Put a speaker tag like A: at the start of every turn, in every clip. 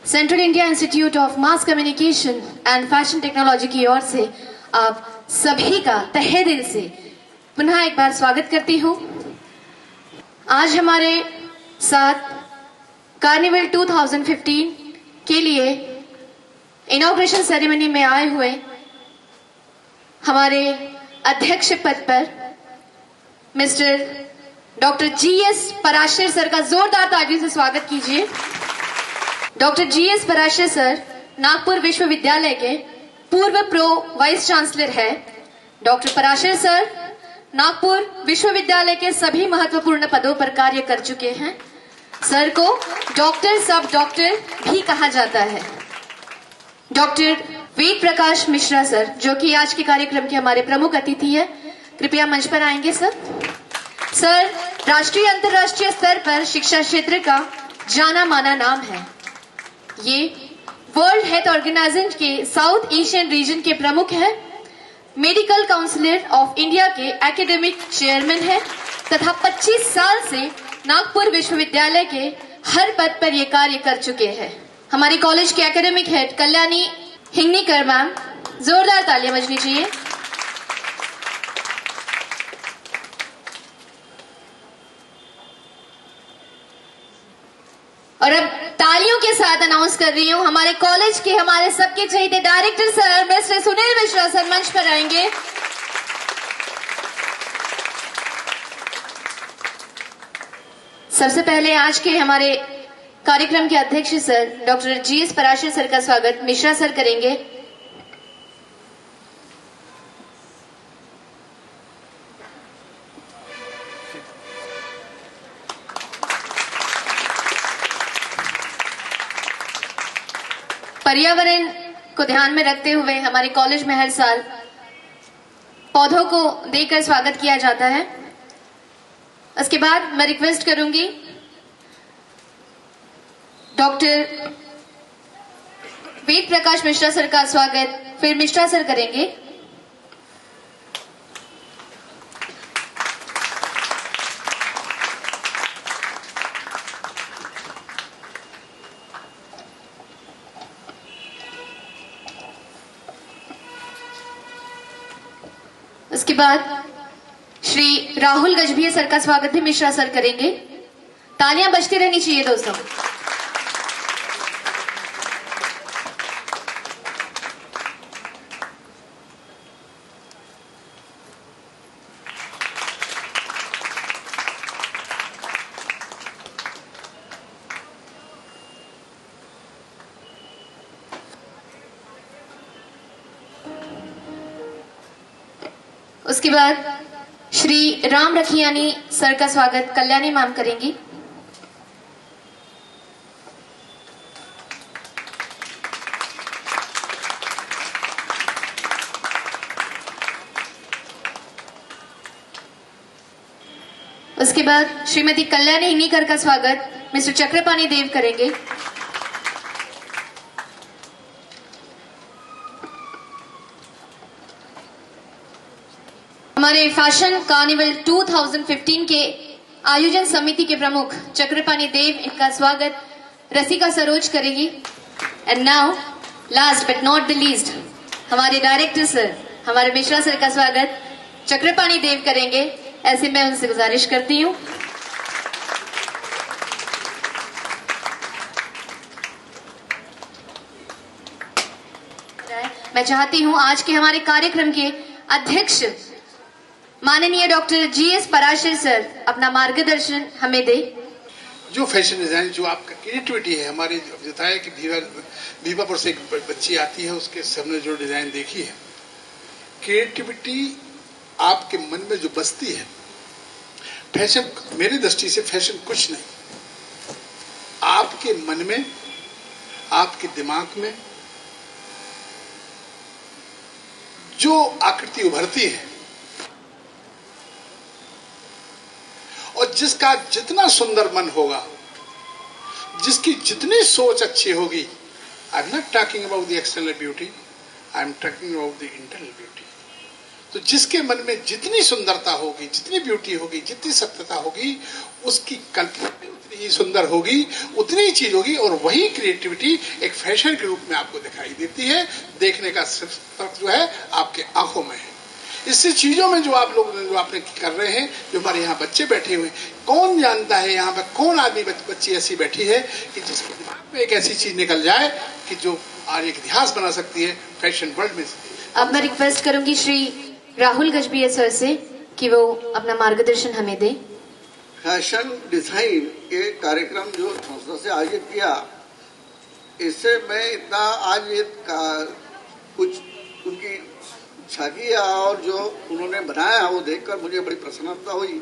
A: Central India institute of mass communication and fashion technology की ओर से आप सभी का तहे दिल से पुनः एक बार स्वागत करती हूँ। आज हमारे साथ कार्निवल 2015 के लिए इनॉग्रेशन सेरेमनी में आए हुए हमारे अध्यक्ष पद पर mister doctor GS Parashar sir का जोरदार तालियों से स्वागत कीजिए। Doctor GS Parashar sir Nagpur विश्वविद्यालय के पूर्व प्रो वाइस चांसलर है। डॉक्टर पराशर सर नागपुर विश्वविद्यालय के सभी महत्वपूर्ण पदों पर कार्य कर चुके हैं। सर को डॉक्टर सब डॉक्टर भी कहा जाता है। डॉक्टर वेद प्रकाश मिश्रा सर, जो कि आज के कार्यक्रम के हमारे प्रमुख अतिथि है, कृपया मंच पर आएंगे। सर राष्ट्रीय अंतर्राष्ट्रीय स्तर पर शिक्षा क्षेत्र का जाना माना नाम है। ये वर्ल्ड हेल्थ ऑर्गेनाइजेशन के साउथ एशियन रीजन के प्रमुख है। मेडिकल काउंसिलर ऑफ इंडिया के एकेडमिक चेयरमैन है तथा 25 साल से नागपुर विश्वविद्यालय के हर पद पर ये कार्य कर चुके हैं। हमारे कॉलेज के एकेडमिक हेड कल्याणी हिंगनीकर मैम, जोरदार तालियां बजनी चाहिए। और अब तालियों के साथ अनाउंस कर रही हूँ हमारे कॉलेज के हमारे सबके चहेते director sir mister Sunil Mishra sir मंच पर आएंगे। सबसे पहले आज के हमारे कार्यक्रम के अध्यक्ष sir doctor GS Parashar sir का स्वागत मिश्रा सर करेंगे। पर्यावरण को ध्यान में रखते हुए हमारे कॉलेज में हर साल पौधों को देकर स्वागत किया जाता है। उसके बाद मैं रिक्वेस्ट करूंगी डॉक्टर वेद प्रकाश मिश्रा सर का स्वागत फिर मिश्रा सर करेंगे। उसके बाद श्री राहुल गजभिया सर का स्वागत भी मिश्रा सर करेंगे। तालियां बजती रहनी चाहिए दोस्तों। उसके बाद श्री राम रखियानी सर का स्वागत कल्याणी मैम करेंगी। उसके बाद श्रीमती कल्याणी हिंगनीकर का स्वागत मिस्टर चक्रपाणी देव करेंगे। हमारे फैशन कार्निवल 2015 के आयोजन समिति के प्रमुख चक्रपाणी देव, इनका स्वागत रसिका सरोज करेगी। And now last but not the least हमारे डायरेक्टर सर हमारे मिश्रा सर का स्वागत चक्रपाणी देव करेंगे। ऐसे मैं उनसे गुजारिश करती हूँ। मैं चाहती हूँ आज के हमारे कार्यक्रम के अध्यक्ष माननीय डॉक्टर जीएस पराशर सर अपना मार्गदर्शन हमें दे।
B: जो फैशन डिजाइन, जो आपका क्रिएटिविटी है, हमारे बताया कि भीवापुर से एक बच्ची आती है, उसके सबने जो डिजाइन देखी है, क्रिएटिविटी आपके मन में जो बसती है। फैशन मेरी दृष्टि से फैशन कुछ नहीं, आपके मन में आपके दिमाग में जो आकृति उभरती है और जिसका जितना सुंदर मन होगा, जिसकी जितनी सोच अच्छी होगी, I am not talking about the external beauty, I am talking about the internal beauty. तो जिसके मन में जितनी सुंदरता होगी, जितनी ब्यूटी होगी, जितनी सत्यता होगी, उसकी कल्पना भी उतनी ही सुंदर होगी, उतनी ही चीज होगी, और वही क्रिएटिविटी एक फैशन के रूप में आपको दिखाई देती है। देखने का सिर्फ फर्क जो है आपके आंखों में है। इससे चीजों में जो आप लोग जो आपने कर रहे हैं, जो हमारे यहाँ बच्चे बैठे हुए हैं, कौन जानता है यहाँ पर कौन आदमी बच्ची ऐसी बैठी है कि जिसके दिमाग में एक ऐसी चीज निकल जाए कि जो आज एक इतिहास बना सकती है फैशन वर्ल्ड में।
A: अब मैं रिक्वेस्ट करूंगी श्री राहुल गजबिया सर से कि वो अपना मार्गदर्शन हमें दे।
C: फैशन डिजाइन के कार्यक्रम जो संस्था से आयोजित किया, इससे मैं इतना आज ये कुछ उनकी छागिया और जो उन्होंने बनाया वो देखकर मुझे बड़ी प्रसन्नता हुई।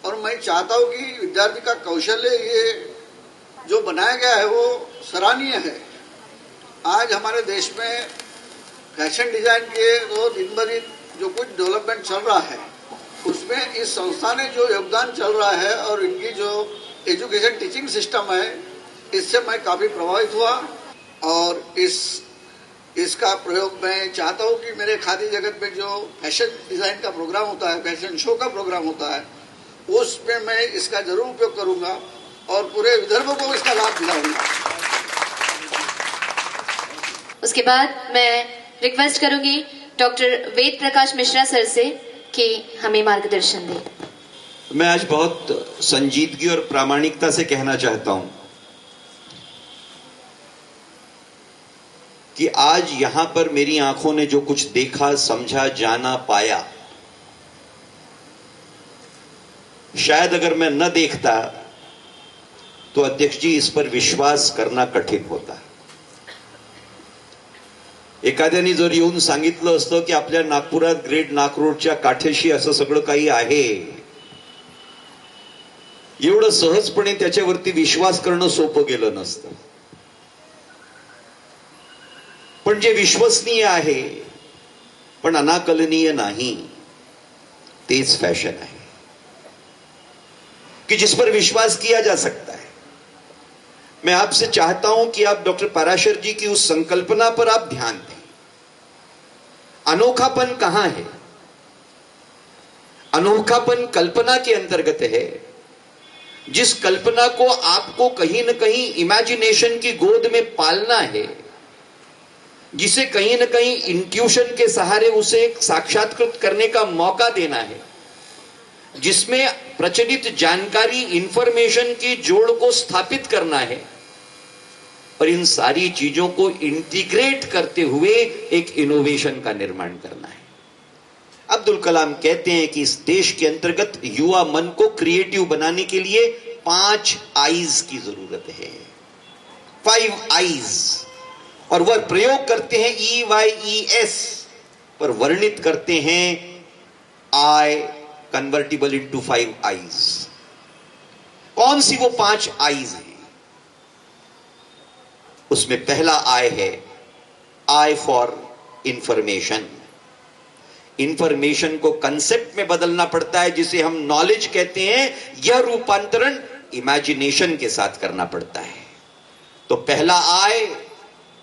C: और मैं चाहता हूँ कि विद्यार्थी का कौशल्य ये जो बनाया गया है वो सराहनीय है। आज हमारे देश में फैशन डिजाइन के तो दिन ब दिन जो कुछ डेवलपमेंट चल रहा है, उसमें इस संस्था ने जो योगदान चल रहा है और इनकी जो एजुकेशन टीचिंग सिस्टम है, इससे मैं काफी प्रभावित हुआ। और इसका प्रयोग मैं चाहता हूँ कि मेरे खादी जगत में जो फैशन डिजाइन का प्रोग्राम होता है, फैशन शो का प्रोग्राम होता है, उसमें मैं इसका जरूर उपयोग करूंगा और पूरे विदर्भ को इसका लाभ दिलाऊंगा।
A: उसके बाद मैं रिक्वेस्ट करूंगी डॉक्टर वेद प्रकाश मिश्रा सर से कि हमें मार्गदर्शन दें।
D: मैं आज बहुत संजीदगी और प्रामाणिकता से कहना चाहता हूं कि आज यहां पर मेरी आंखों ने जो कुछ देखा, समझा, जाना, पाया, शायद अगर मैं न देखता तो अध्यक्ष जी इस पर विश्वास करना कठीण होता। एखाद्याने जर येऊन सांगितलं असतं की आपल्या नागपुरात ग्रेट नागरोडच्या काठेशी असं सगळं काही आहे, एवढं सहजपणे त्याच्यावरती विश्वास करणं सोपं गेलं नसतं. पण जे विश्वसनीय आहे पण अनाकलनीय नहीं, तेज फैशन है कि जिस पर विश्वास किया जा सकता है. मैं आपसे चाहता हूं कि आप डॉक्टर पराशर जी की उस संकल्पना पर आप ध्यान दें. अनोखापन कहां है? अनोखापन कल्पना के अंतर्गत है, जिस कल्पना को आपको कहीं न कहीं इमेजिनेशन की गोद में पालना है, जिसे कहीं न कहीं इंट्यूशन के सहारे उसे एक साक्षात्कृत करने का मौका देना है, जिसमें प्रचलित जानकारी, इंफॉर्मेशन की जोड़ को स्थापित करना है और इन सारी चीजों को इंटीग्रेट करते हुए एक इनोवेशन का निर्माण करना है. अब्दुल कलाम कहते हैं कि इस देश के अंतर्गत युवा मन को क्रिएटिव बनाने के लिए 5 आईज की जरूरत है. 5 आईज. और वह प्रयोग करते हैं EYES पर वर्णित करते हैं आई कन्वर्टिबल इनटू 5 आईज. कौन सी वो 5 आईज हैं? उसमें पहला आई है आई फॉर इंफॉर्मेशन. इंफॉर्मेशन को कंसेप्ट में बदलना पड़ता है, जिसे हम नॉलेज कहते हैं. यह रूपांतरण इमेजिनेशन के साथ करना पड़ता है. तो पहला आई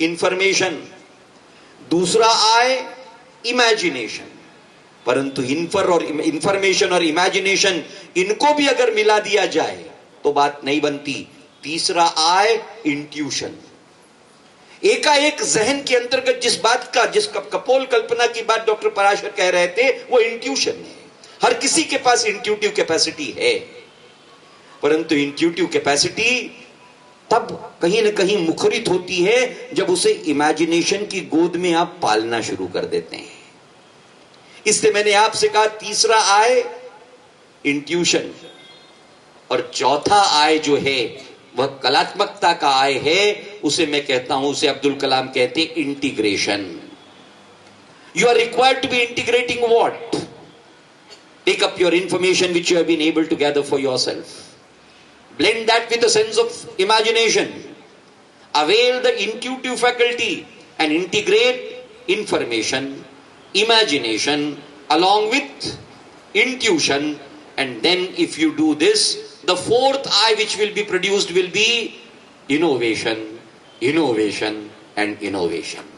D: इंफॉर्मेशन, दूसरा आई इमेजिनेशन. परंतु इंफॉर्मेशन और इमेजिनेशन, इनको भी अगर मिला दिया जाए तो बात नहीं बनती. तीसरा आई इंट्यूशन. एकाएक जहन के अंतर्गत जिस बात का, जिस कपोल कल्पना की बात डॉक्टर पराशर कह रहे थे, वो इंट्यूशन है. हर किसी के पास इंट्यूटिव कैपेसिटी है, परंतु इंट्यूटिव कैपेसिटी तब कहीं ना कहीं मुखरित होती है जब उसे इमेजिनेशन की गोद में आप पालना शुरू कर देते हैं. इसलिए मैंने आपसे कहा तीसरा आय इंट्यूशन और चौथा आय जो है वह कलात्मकता का आय है. उसे मैं कहता हूं, उसे अब्दुल कलाम कहते हैं integration. You are required to be integrating what? Take up your information which you have been able to gather for yourself. Blend that with a sense of imagination. Avail the intuitive faculty and integrate information, imagination along with intuition. And then if you do this, the fourth eye which will be produced will be innovation, innovation and innovation.